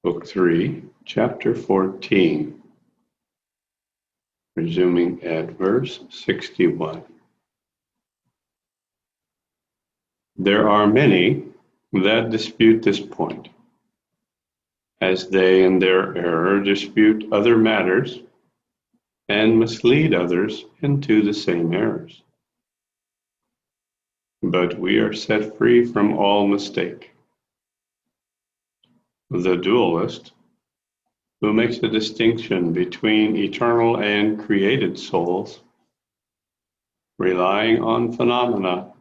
Book 3, Chapter 14, resuming at verse 61. There are many that dispute this point, as they in their error dispute other matters and mislead others into the same errors. But we are set free from all mistake. The dualist, who makes a distinction between eternal and created souls, relying on phenomena,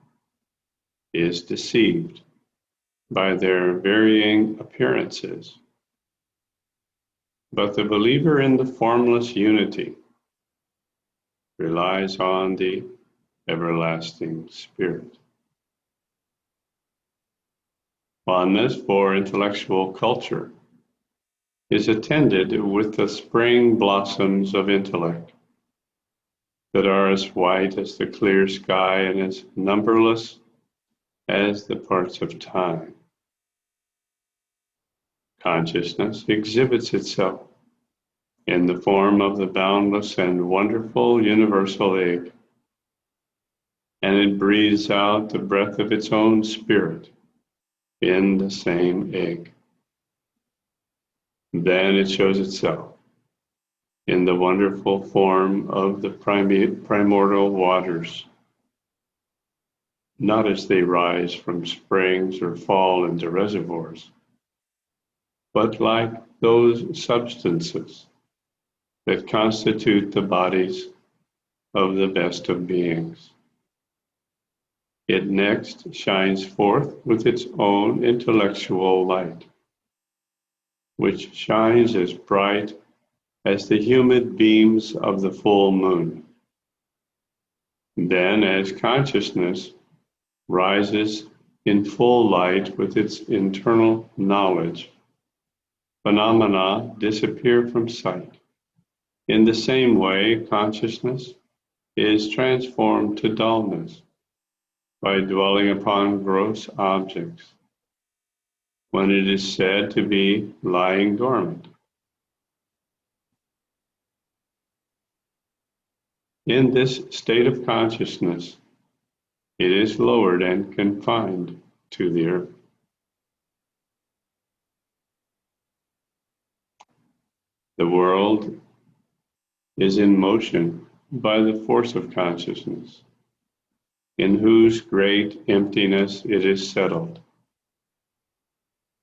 is deceived by their varying appearances. But the believer in the formless unity relies on the everlasting Spirit. Oneness for intellectual culture is attended with the spring blossoms of intellect that are as white as the clear sky and as numberless as the parts of time. Consciousness exhibits itself in the form of the boundless and wonderful universal egg, and it breathes out the breath of its own spirit in the same egg. Then it shows itself in the wonderful form of the primordial waters, not as they rise from springs or fall into reservoirs, but like those substances that constitute the bodies of the best of beings. It next shines forth with its own intellectual light, which shines as bright as the humid beams of the full moon. Then, as consciousness rises in full light with its internal knowledge, phenomena disappear from sight. In the same way, consciousness is transformed to dullness by dwelling upon gross objects, when it is said to be lying dormant. In this state of consciousness, it is lowered and confined to the earth. The world is in motion by the force of consciousness, in whose great emptiness it is settled.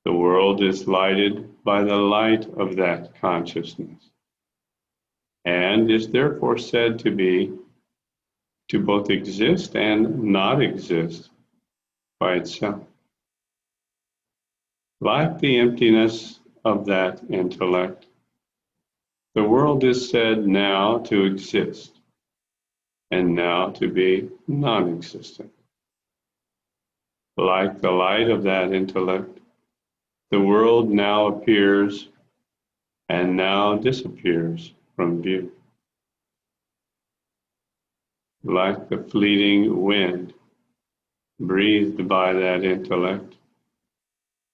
The world is lighted by the light of that consciousness, and is therefore said to both exist and not exist by itself. Like the emptiness of that intellect, the world is said now to exist and now to be non-existent. Like the light of that intellect, the world now appears and now disappears from view. Like the fleeting wind breathed by that intellect,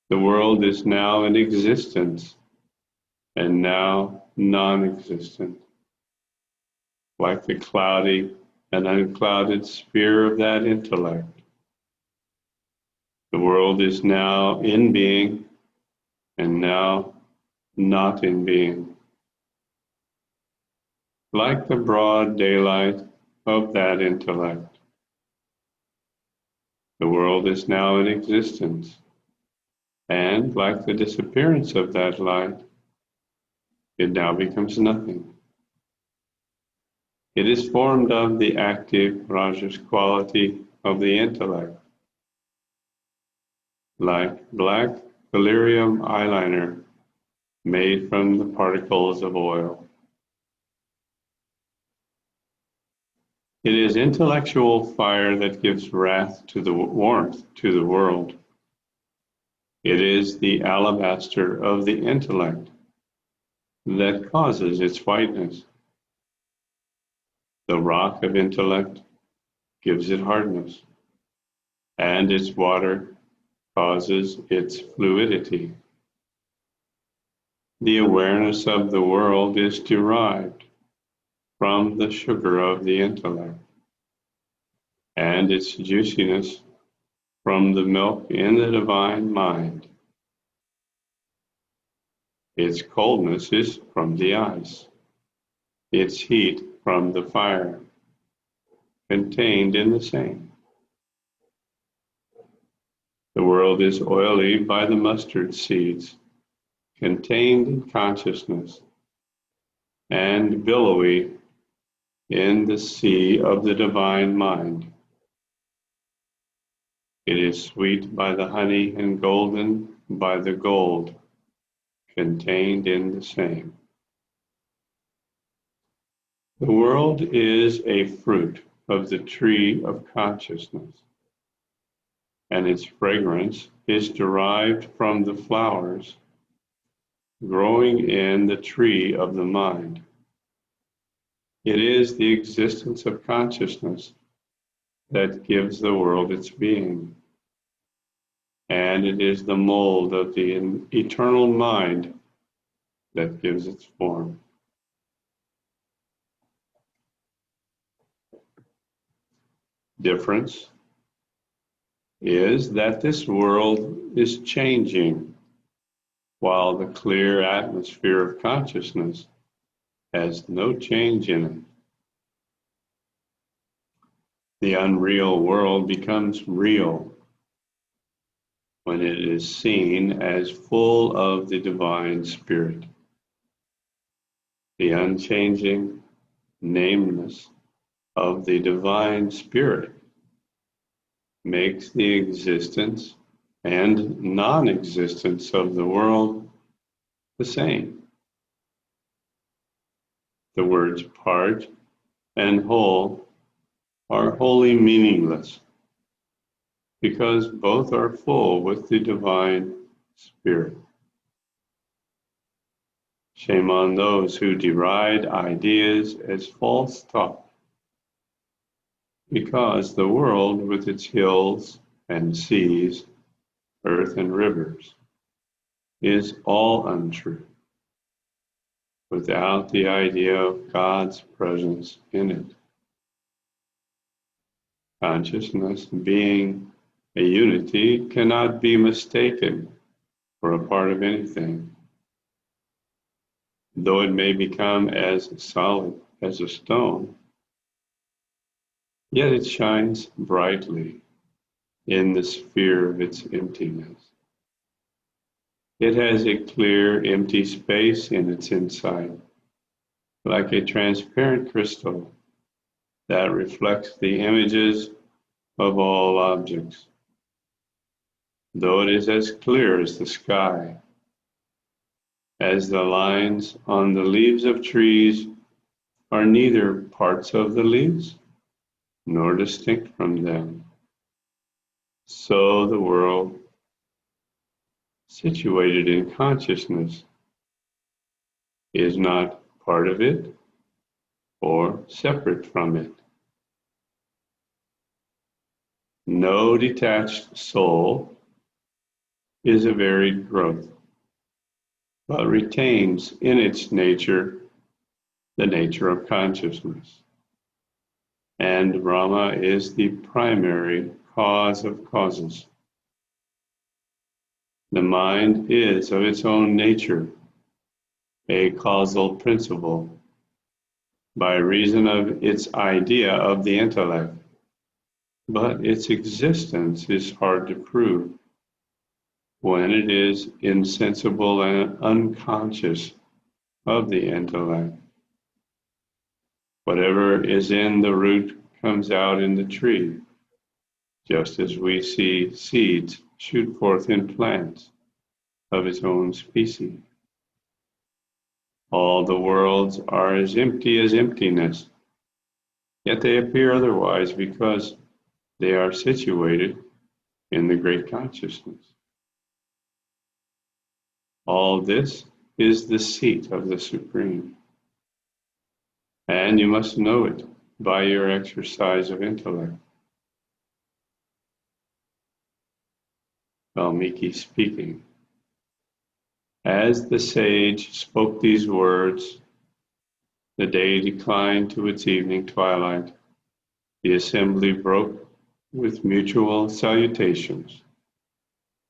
the world is now in existence and now non-existent. Like the cloudy and unclouded sphere of that intellect, the world is now in being and now not in being. Like the broad daylight of that intellect, the world is now in existence, and like the disappearance of that light, it now becomes nothing. It is formed of the active Rajas quality of the intellect, like black delirium eyeliner made from the particles of oil. It is intellectual fire that gives wrath to the warmth to the world. It is the alabaster of the intellect that causes its whiteness. The rock of intellect gives it hardness, and its water causes its fluidity. The awareness of the world is derived from the sugar of the intellect, and its juiciness from the milk in the divine mind. Its coldness is from the ice, its heat from the fire, contained in the same. The world is oily by the mustard seeds, contained in consciousness, and billowy in the sea of the divine mind. It is sweet by the honey and golden by the gold, contained in the same. The world is a fruit of the tree of consciousness, and its fragrance is derived from the flowers growing in the tree of the mind. It is the existence of consciousness that gives the world its being, and it is the mold of the eternal mind that gives its form. Difference is that this world is changing, while the clear atmosphere of consciousness has no change in it. The unreal world becomes real when it is seen as full of the divine spirit. The unchanging nameness of the divine spirit makes the existence and non-existence of the world the same. The words part and whole are wholly meaningless because both are full with the divine spirit. Shame on those who deride ideas as false thought, because the world with its hills and seas, earth and rivers, is all untrue, without the idea of God's presence in it. Consciousness, being a unity, cannot be mistaken for a part of anything. Though it may become as solid as a stone, yet it shines brightly in the sphere of its emptiness. It has a clear, empty space in its inside, like a transparent crystal that reflects the images of all objects. Though it is as clear as the sky, as the lines on the leaves of trees are neither parts of the leaves nor distinct from them, so the world, situated in consciousness, is not part of it or separate from it. No detached soul is a varied growth, but retains in its nature the nature of consciousness. And Brahma is the primary cause of causes. The mind is of its own nature a causal principle by reason of its idea of the intellect, but its existence is hard to prove when it is insensible and unconscious of the intellect. Whatever is in the root comes out in the tree, just as we see seeds shoot forth in plants of its own species. All the worlds are as empty as emptiness, yet they appear otherwise because they are situated in the great consciousness. All this is the seat of the Supreme, and you must know it by your exercise of intellect. Valmiki speaking. As the sage spoke these words, the day declined to its evening twilight. The assembly broke with mutual salutations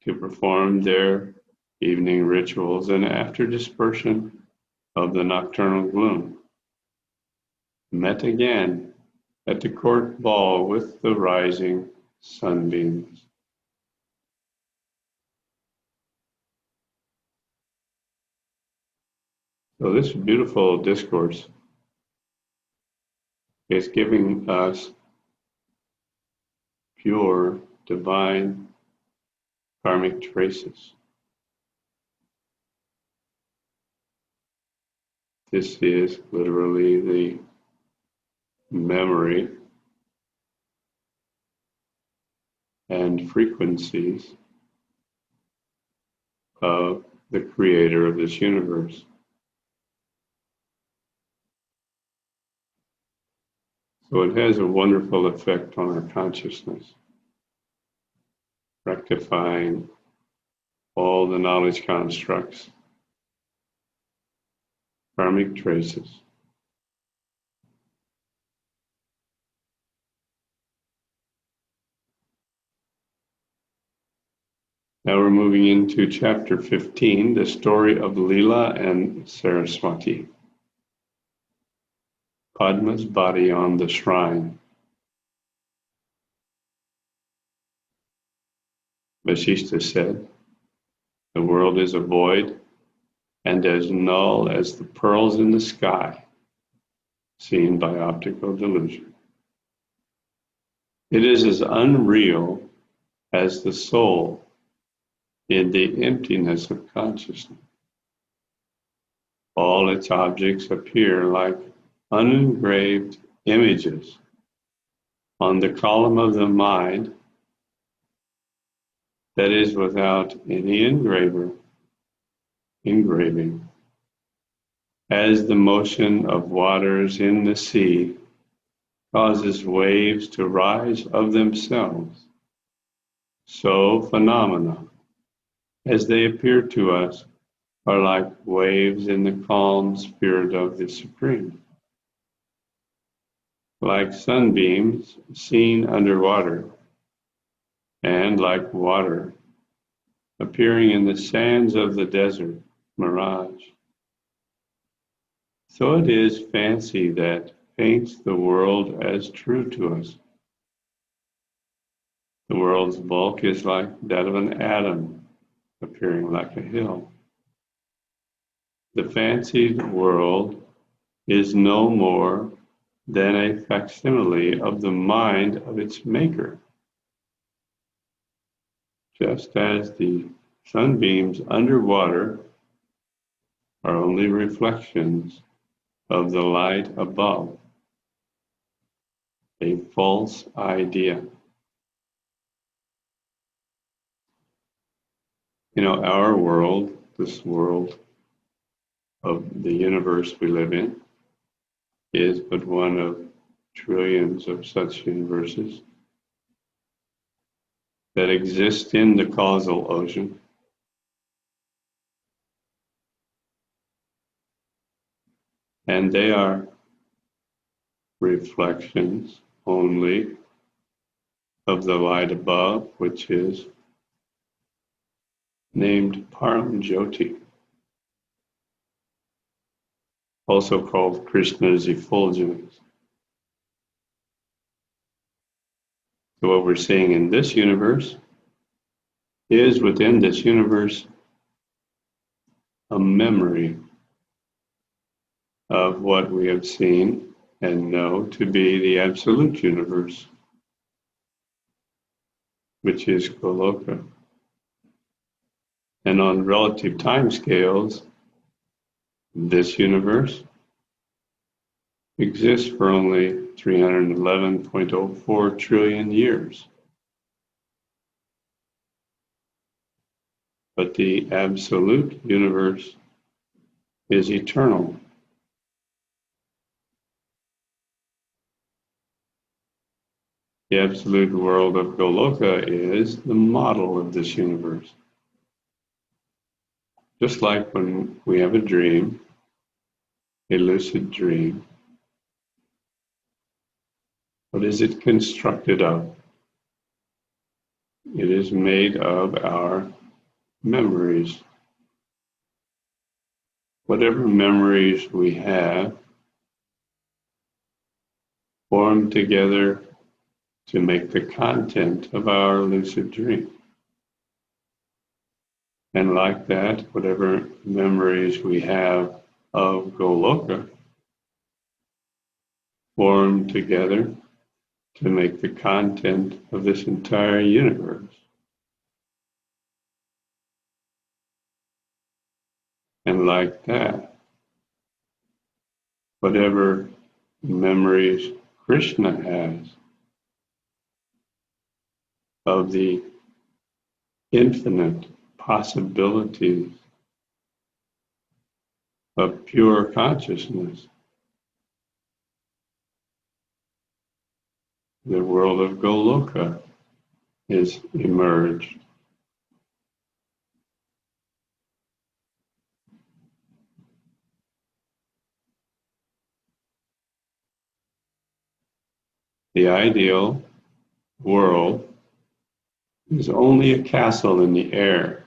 to perform their evening rituals, and after dispersion of the nocturnal gloom, met again at the court ball with the rising sunbeams. So this beautiful discourse is giving us pure, divine, karmic traces. This is literally the memory and frequencies of the creator of this universe. So it has a wonderful effect on our consciousness, rectifying all the knowledge constructs, karmic traces. Now we're moving into chapter 15, the story of Lila and Saraswati. Padma's body on the shrine. Vasishtha said, the world is a void and as null as the pearls in the sky, seen by optical delusion. It is as unreal as the soul in the emptiness of consciousness. All its objects appear like unengraved images on the column of the mind that is without any engraving, as the motion of waters in the sea causes waves to rise of themselves, so phenomena, as they appear to us, are like waves in the calm spirit of the Supreme. Like sunbeams seen underwater, and like water appearing in the sands of the desert, mirage. So it is fancy that paints the world as true to us. The world's bulk is like that of an atom, appearing like a hill. The fancied world is no more than a facsimile of the mind of its maker. Just as the sunbeams underwater are only reflections of the light above, a false idea. You know, our world, this world of the universe we live in, is but one of trillions of such universes that exist in the causal ocean. And they are reflections only of the light above, which is named Param Jyoti, also called Krishna's effulgence. So what we're seeing in this universe is within this universe a memory of what we have seen and know to be the absolute universe, which is Goloka. And on relative timescales, this universe exists for only 311.04 trillion years. But the absolute universe is eternal. The absolute world of Goloka is the model of this universe. Just like when we have a dream, a lucid dream, what is it constructed of? It is made of our memories. Whatever memories we have form together to make the content of our lucid dream. And like that, whatever memories we have of Goloka form together to make the content of this entire universe. And like that, whatever memories Krishna has of the infinite possibilities of pure consciousness, the world of Goloka is emerged. The ideal world is only a castle in the air,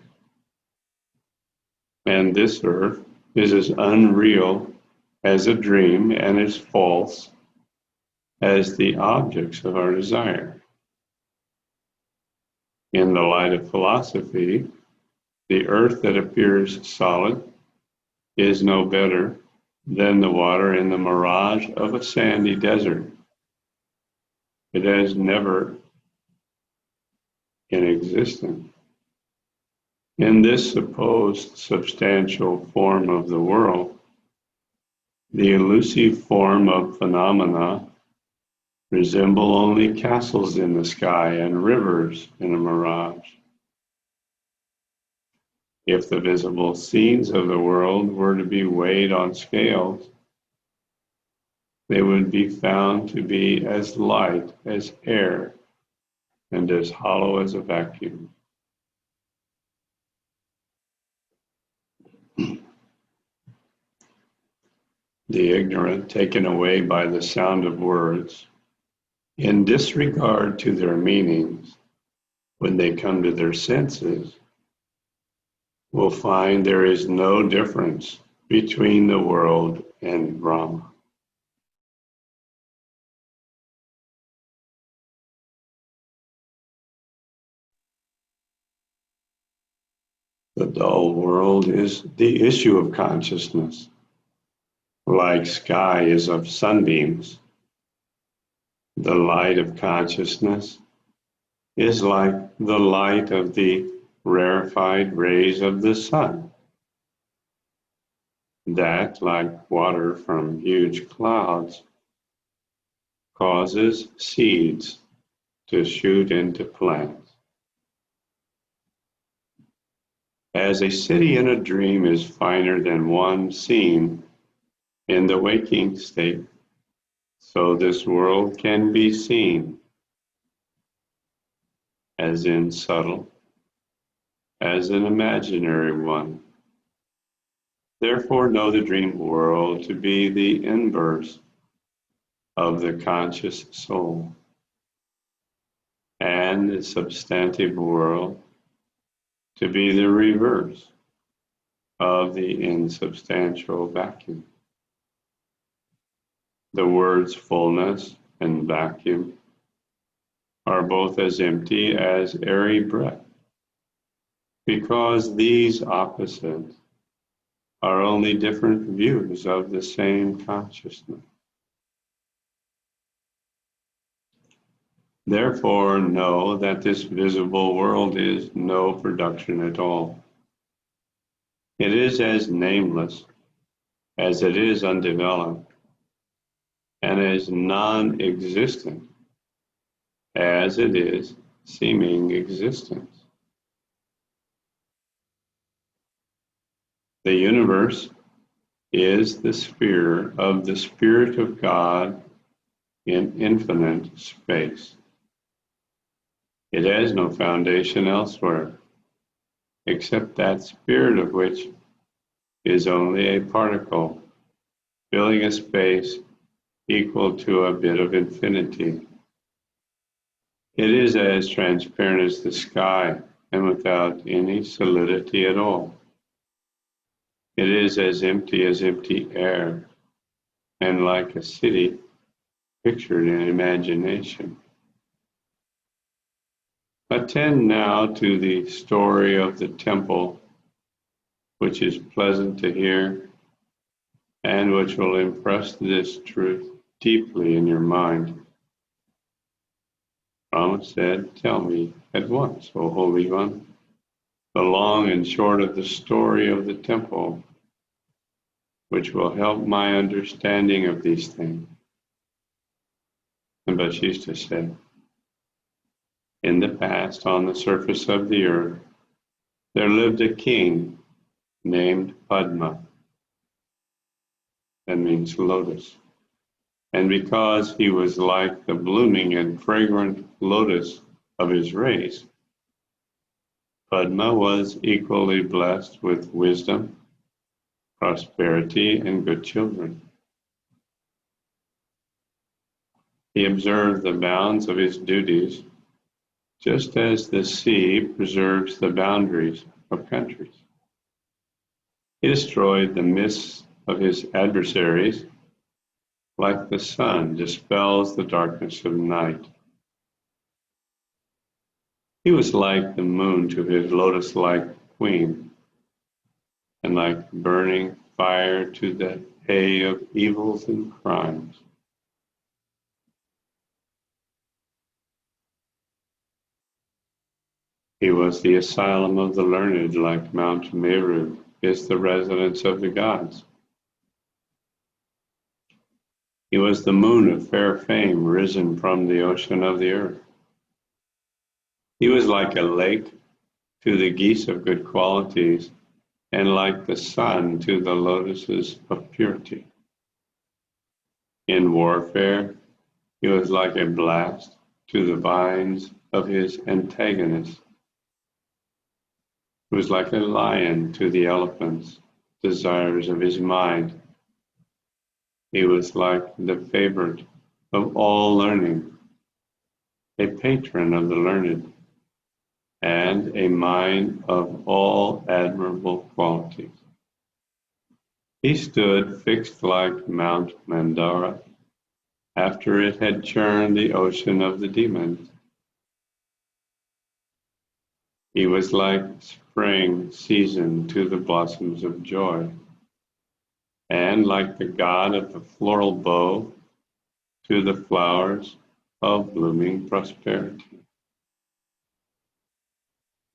and this earth is as unreal as a dream and as false as the objects of our desire. In the light of philosophy, the earth that appears solid is no better than the water in the mirage of a sandy desert. It has never in existence. In this supposed substantial form of the world, the elusive form of phenomena resemble only castles in the sky and rivers in a mirage. If the visible scenes of the world were to be weighed on scales, they would be found to be as light as air and as hollow as a vacuum. The ignorant, taken away by the sound of words, in disregard to their meanings, when they come to their senses, will find there is no difference between the world and Brahman. The dull world is the issue of consciousness, like sky is of sunbeams. The light of consciousness is like the light of the rarefied rays of the sun. That, like water from huge clouds, causes seeds to shoot into plants. As a city in a dream is finer than one seen in the waking state, so this world can be seen as in subtle, as an imaginary one. Therefore, know the dream world to be the inverse of the conscious soul, and the substantive world to be the reverse of the insubstantial vacuum. The words fullness and vacuum are both as empty as airy breath, because these opposites are only different views of the same consciousness. Therefore, know that this visible world is no production at all. It is as nameless as it is undeveloped, and as non-existent as it is seeming existence. The universe is the sphere of the Spirit of God in infinite space. It has no foundation elsewhere, except that Spirit of which is only a particle, filling a space equal to a bit of infinity. It is as transparent as the sky and without any solidity at all. It is as empty air, and like a city pictured in imagination. Attend now to the story of the temple, which is pleasant to hear and which will impress this truth deeply in your mind. Brahman said, "Tell me at once, O Holy One, the long and short of the story of the temple, which will help my understanding of these things." And Vasishtha said, "In the past, on the surface of the earth, there lived a king named Padma. That means lotus. And because he was like the blooming and fragrant lotus of his race, Padma was equally blessed with wisdom, prosperity, and good children. He observed the bounds of his duties, just as the sea preserves the boundaries of countries. He destroyed the mists of his adversaries, like the sun dispels the darkness of night. He was like the moon to his lotus-like queen, and like burning fire to the hay of evils and crimes. He was the asylum of the learned, like Mount Meru is the residence of the gods. He was the moon of fair fame, risen from the ocean of the earth. He was like a lake to the geese of good qualities, and like the sun to the lotuses of purity. In warfare, he was like a blast to the vines of his antagonists. He was like a lion to the elephants, desires of his mind. He was like the favorite of all learning, a patron of the learned, and a mind of all admirable qualities. He stood fixed like Mount Mandara after it had churned the ocean of the demons. He was like spring season to the blossoms of joy, and like the god of the floral bow to the flowers of blooming prosperity.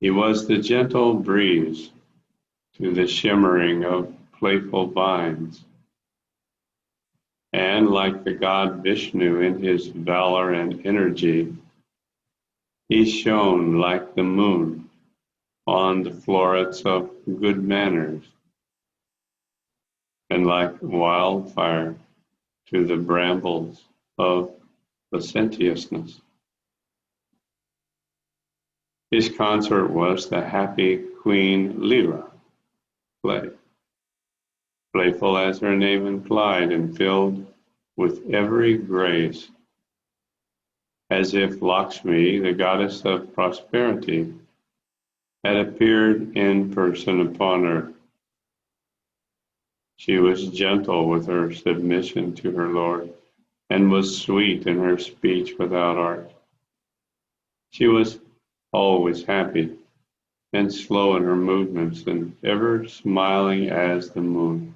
He was the gentle breeze to the shimmering of playful vines, and like the god Vishnu in his valor and energy, he shone like the moon on the florets of good manners, and like wildfire to the brambles of licentiousness. His consort was the happy Queen Lila, playful as her name implied, and filled with every grace, as if Lakshmi, the goddess of prosperity, had appeared in person upon earth. She was gentle with her submission to her Lord, and was sweet in her speech without art. She was always happy, and slow in her movements, and ever smiling as the moon.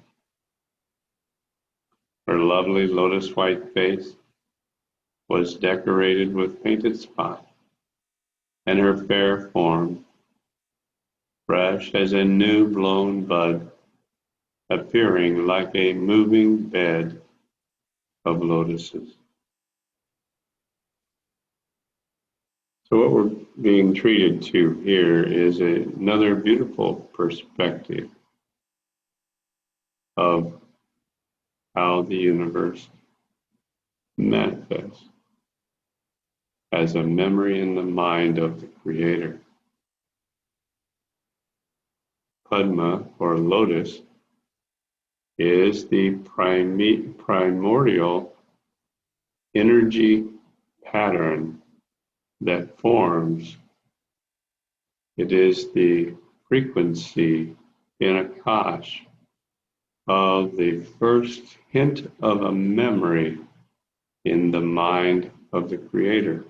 Her lovely lotus-white face was decorated with painted spots, and her fair form, fresh as a new-blown bud, appearing like a moving bed of lotuses. So what we're being treated to here is another beautiful perspective of how the universe manifests as a memory in the mind of the Creator. Padma, or lotus, is the primordial energy pattern that forms. It is the frequency in Akash of the first hint of a memory in the mind of the Creator.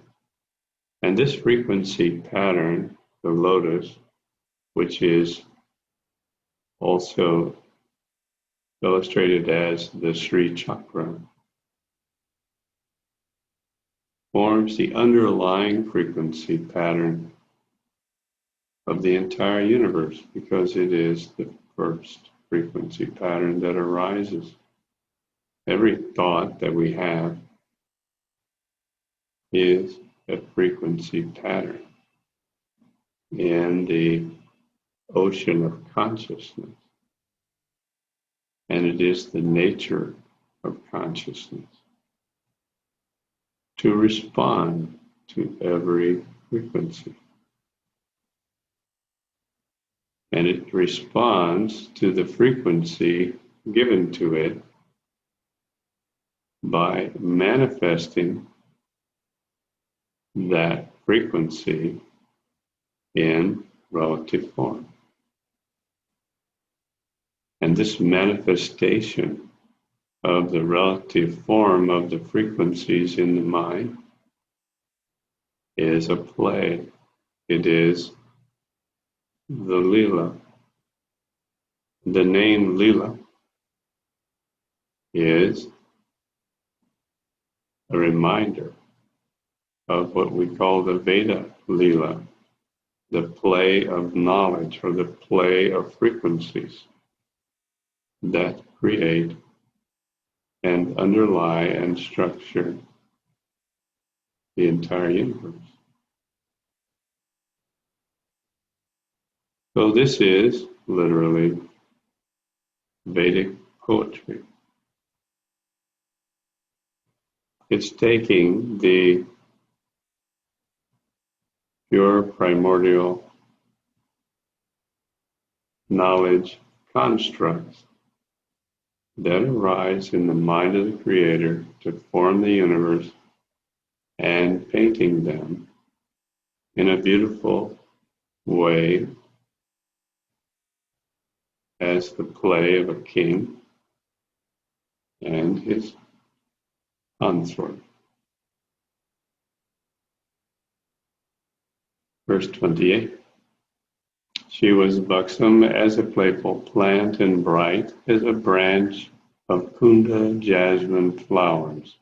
And this frequency pattern, the lotus, which is also illustrated as the Sri Chakra, forms the underlying frequency pattern of the entire universe, because it is the first frequency pattern that arises. Every thought that we have is a frequency pattern in the ocean of consciousness. And it is the nature of consciousness to respond to every frequency. And it responds to the frequency given to it by manifesting that frequency in relative form. And this manifestation of the relative form of the frequencies in the mind is a play. It is the Lila. The name Lila is a reminder of what we call the Veda Lila, the play of knowledge or the play of frequencies that create and underlie and structure the entire universe. So this is literally Vedic poetry. It's taking the pure primordial knowledge constructs that arise in the mind of the Creator to form the universe and painting them in a beautiful way as the play of a king and his consort. Verse 28. She was buxom as a playful plant and bright as a branch of kunda jasmine flowers,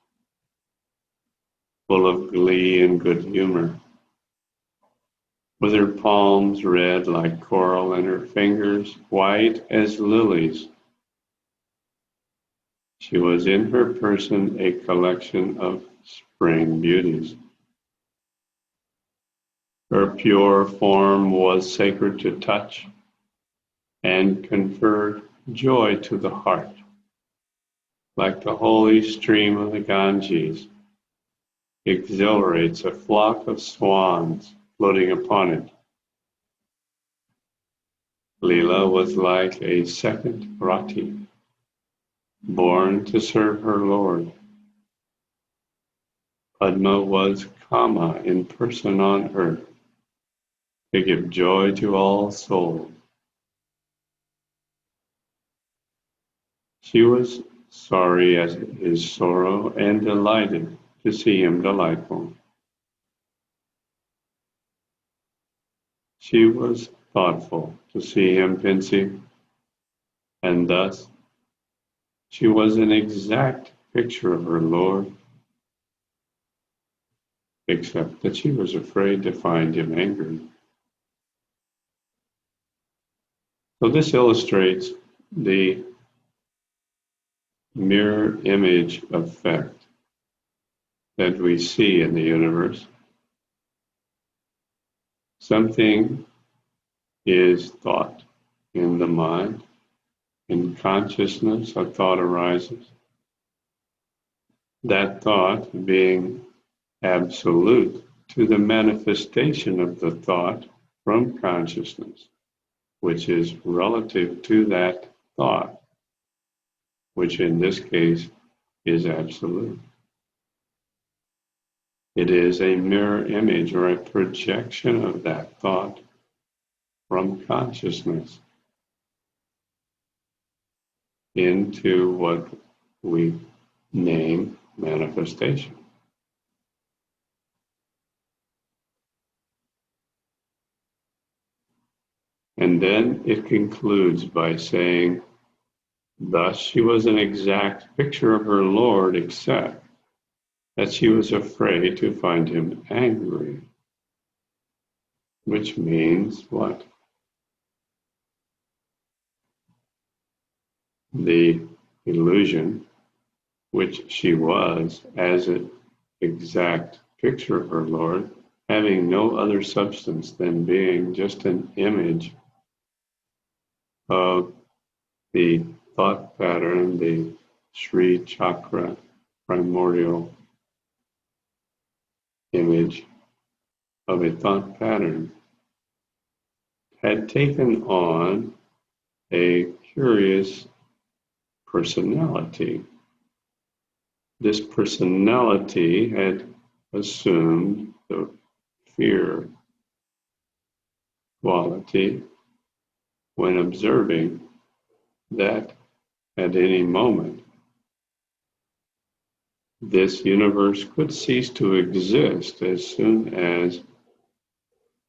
full of glee and good humor, with her palms red like coral and her fingers white as lilies. She was in her person a collection of spring beauties. Her pure form was sacred to touch and conferred joy to the heart, like the holy stream of the Ganges exhilarates a flock of swans floating upon it. Lila was like a second Rati, born to serve her Lord. Padma was Kama in person on earth, to give joy to all souls. She was sorry at his sorrow and delighted to see him delightful. She was thoughtful to see him pensive, and thus she was an exact picture of her Lord, except that she was afraid to find him angry. So this illustrates the mirror image effect that we see in the universe. Something is thought in the mind. In consciousness, a thought arises. That thought being absolute to the manifestation of the thought from consciousness, which is relative to that thought. which in this case is absolute. It is a mirror image or a projection of that thought from consciousness into what we name manifestation. And then it concludes by saying, thus she was an exact picture of her Lord, except that she was afraid to find him angry. Which means what? The illusion, which she was as an exact picture of her Lord, having no other substance than being just an image of the thought pattern, the Sri Chakra primordial image of a thought pattern, had taken on a curious personality. This personality had assumed the fear quality when observing that at any moment this universe could cease to exist as soon as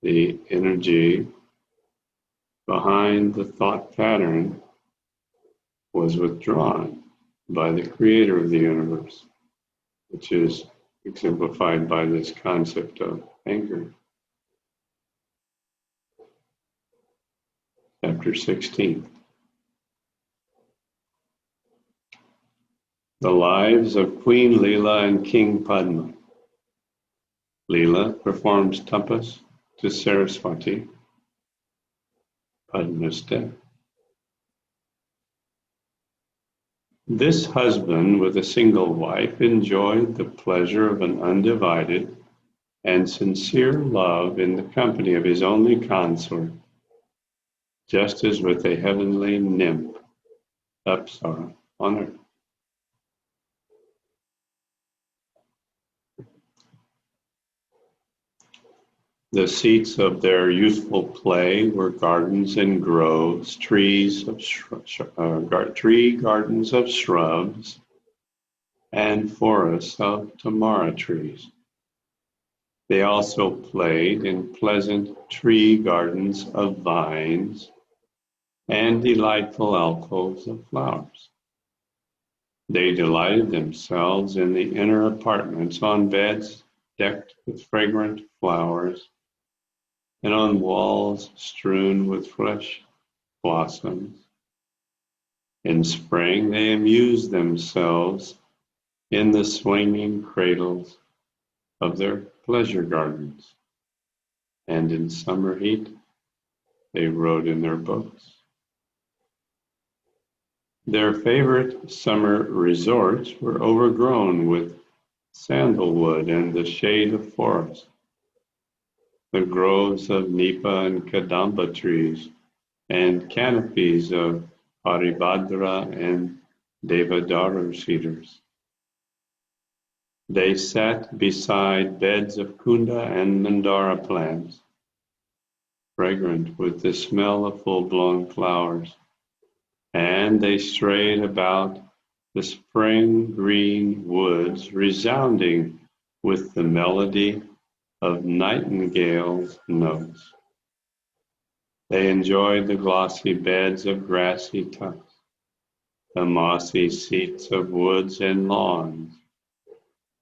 the energy behind the thought pattern was withdrawn by the creator of the universe, which is exemplified by this concept of anger. Chapter 16. The lives of Queen Lila and King Padma. Lila performs tapas to Saraswati. Padma's death. This husband with a single wife enjoyed the pleasure of an undivided and sincere love in the company of his only consort, just as with a heavenly nymph, Apsara, on earth. The seats of their youthful play were gardens and groves, tree gardens of shrubs, and forests of tamara trees. They also played in pleasant tree gardens of vines and delightful alcoves of flowers. They delighted themselves in the inner apartments on beds decked with fragrant flowers and on walls strewn with fresh blossoms. In spring, they amused themselves in the swinging cradles of their pleasure gardens, and in summer heat, they rode in their boats. Their favorite summer resorts were overgrown with sandalwood and the shade of forest. The groves of Nipa and Kadamba trees, and canopies of Haribhadra and Devadaru cedars. They sat beside beds of Kunda and Mandara plants, fragrant with the smell of full-blown flowers, and they strayed about the spring green woods, resounding with the melody of nightingales' notes. They enjoyed the glossy beds of grassy tufts, the mossy seats of woods and lawns,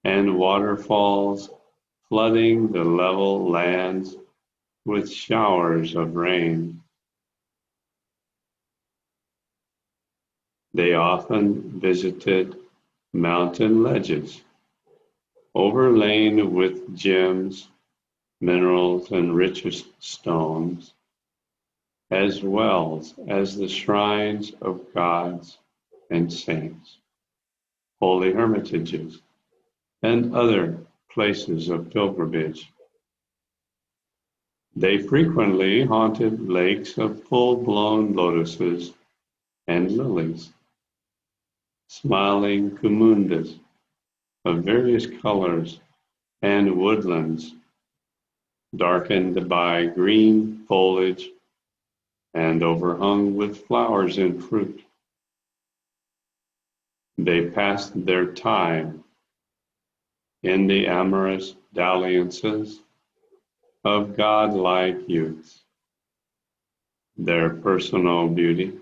and waterfalls flooding the level lands with showers of rain. They often visited mountain ledges, overlain with gems, minerals, and richest stones, as well as the shrines of gods and saints, holy hermitages, and other places of pilgrimage. They frequently haunted lakes of full-blown lotuses and lilies. smiling kumundas of various colors and woodlands darkened by green foliage and overhung with flowers and fruit. They passed their time in the amorous dalliances of godlike youths. Their personal beauty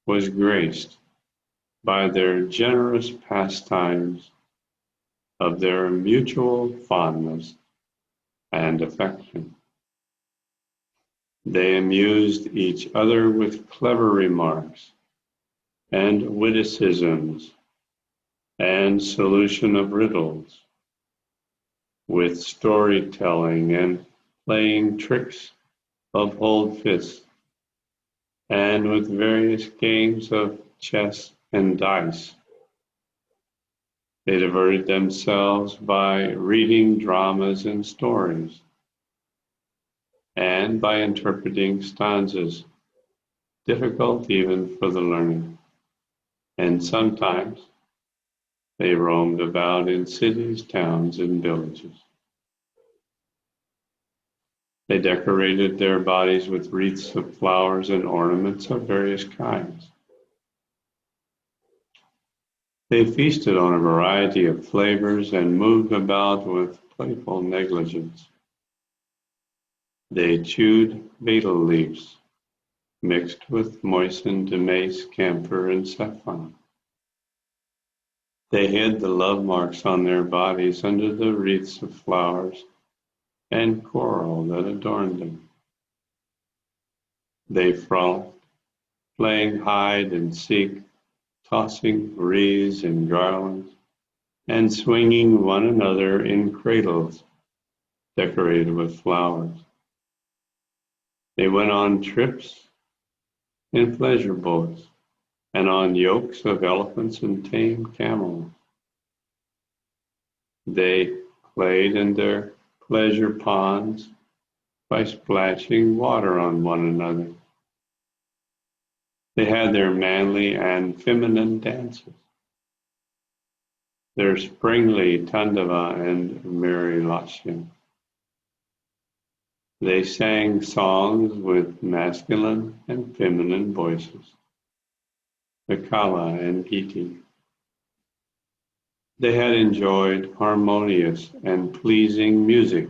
was graced by their generous pastimes of their mutual fondness and affection. They amused each other with clever remarks and witticisms and solution of riddles, with storytelling and playing tricks of hold fists, and with various games of chess and dice. They diverted themselves by reading dramas and stories, and by interpreting stanzas, difficult even for the learned. And sometimes they roamed about in cities, towns, and villages. They decorated their bodies with wreaths of flowers and ornaments of various kinds. They feasted on a variety of flavors and moved about with playful negligence. They chewed betel leaves, mixed with moistened mace, camphor, and saffron. They hid the love marks on their bodies under the wreaths of flowers and coral that adorned them. They frolicked, playing hide and seek, tossing wreaths and garlands, and swinging one another in cradles decorated with flowers. They went on trips in pleasure boats and on yokes of elephants and tame camels. They played in their pleasure ponds by splashing water on one another. They had their manly and feminine dances, their springly Tandava and Merilasya. They sang songs with masculine and feminine voices, the Kala and Giti. They had enjoyed harmonious and pleasing music,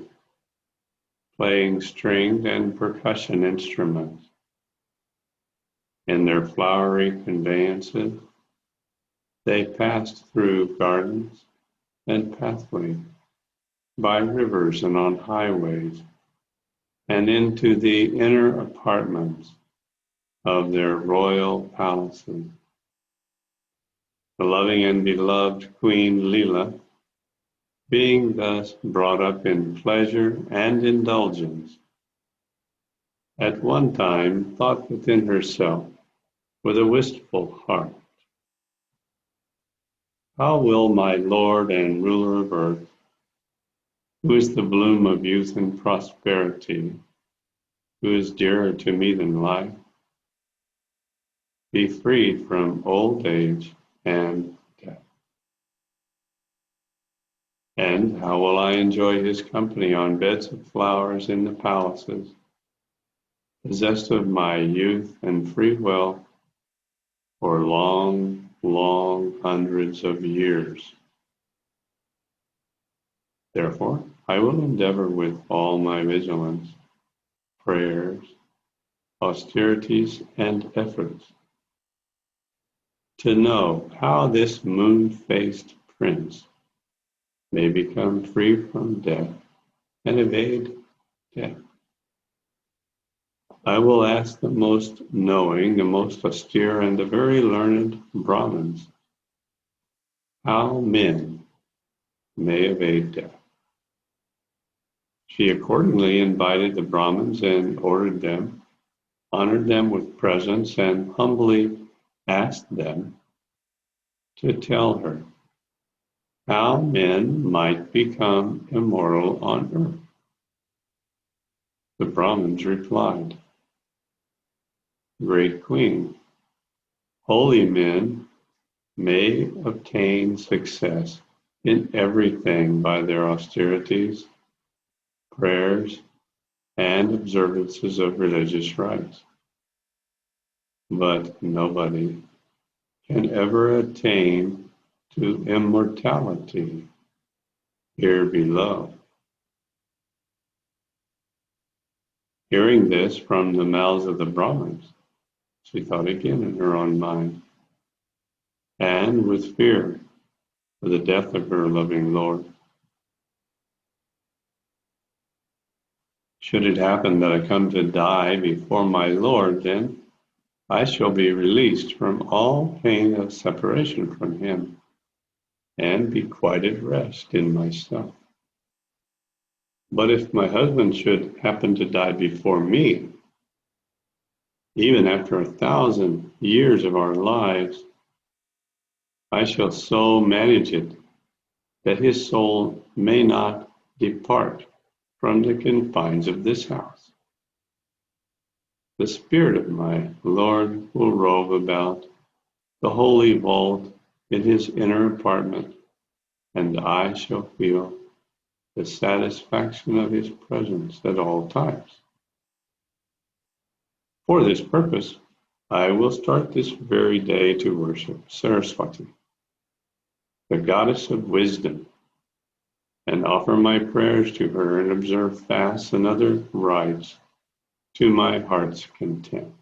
playing stringed and percussion instruments. In their flowery conveyances, they passed through gardens and pathways, by rivers and on highways, and into the inner apartments of their royal palaces. The loving and beloved Queen Lila, being thus brought up in pleasure and indulgence, at one time thought within herself with a wistful heart, how will my Lord and ruler of earth, who is the bloom of youth and prosperity, who is dearer to me than life, be freed from old age and death? And how will I enjoy his company on beds of flowers in the palaces, possessed of my youth and free will for long, long hundreds of years? Therefore, I will endeavor with all my vigilance, prayers, austerities, and efforts to know how this moon-faced prince may become free from death and evade death. I will ask the most knowing, the most austere, and the very learned Brahmins how men may evade death. She accordingly invited the Brahmins and ordered them, honored them with presents, and humbly asked them to tell her how men might become immortal on earth. The Brahmins replied, Great Queen, holy men may obtain success in everything by their austerities, prayers, and observances of religious rites. But nobody can ever attain to immortality here below. Hearing this from the mouths of the Brahmins, she thought again in her own mind, and with fear for the death of her loving Lord. Should it happen that I come to die before my Lord, then I shall be released from all pain of separation from him and be quite at rest in myself. But if my husband should happen to die before me, even after 1,000 years of our lives, I shall so manage it that his soul may not depart from the confines of this house. The spirit of my Lord will rove about the holy vault in his inner apartment, and I shall feel the satisfaction of his presence at all times. For this purpose, I will start this very day to worship Saraswati, the goddess of wisdom, and offer my prayers to her and observe fasts and other rites to my heart's content.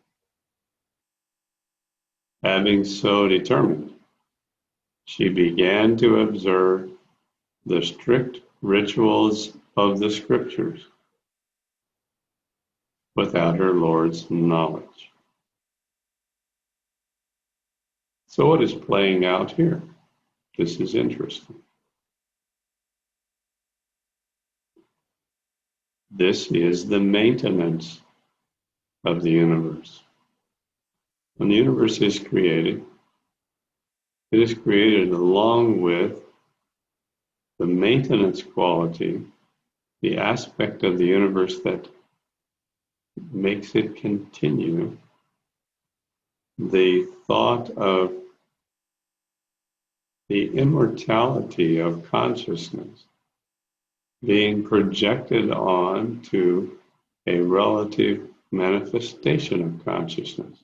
Having so determined, she began to observe the strict rituals of the scriptures without her Lord's knowledge. So what is playing out here? This is interesting. This is the maintenance of the universe. When the universe is created, it is created along with the maintenance quality, the aspect of the universe that makes it continue, the thought of the immortality of consciousness being projected on to a relative manifestation of consciousness.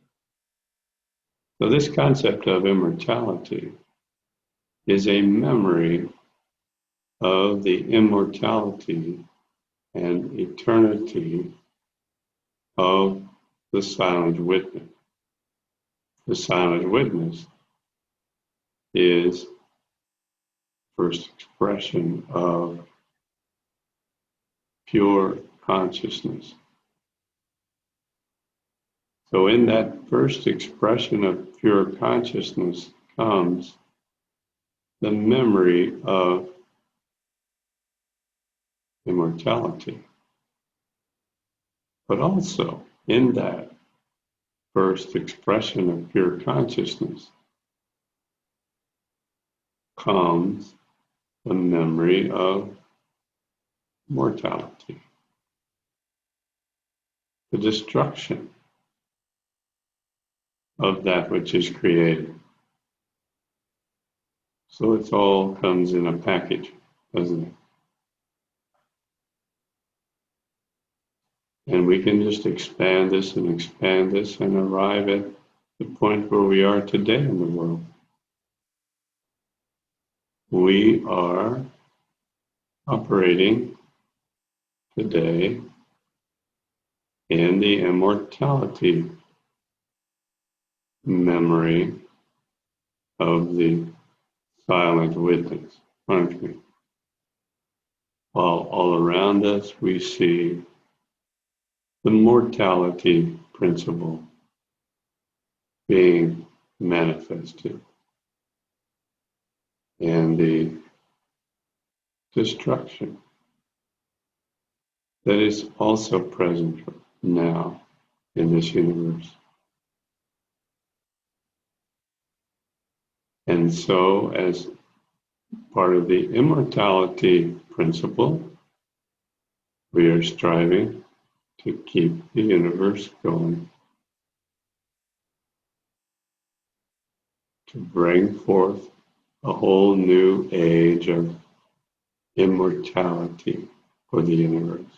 So this concept of immortality is a memory of the immortality and eternity of the silent witness. The silent witness is first expression of pure consciousness. So in that first expression of pure consciousness comes the memory of immortality. But also in that first expression of pure consciousness comes the memory of mortality, the destruction of that which is created. So it all comes in a package, doesn't it? And we can just expand this and arrive at the point where we are today in the world. We are operating today in the immortality memory of the silent witness, aren't we? While all around us we see the mortality principle being manifested and the destruction that is also present now in this universe. And so, as part of the immortality principle, we are striving to keep the universe going, to bring forth a whole new age of immortality for the universe.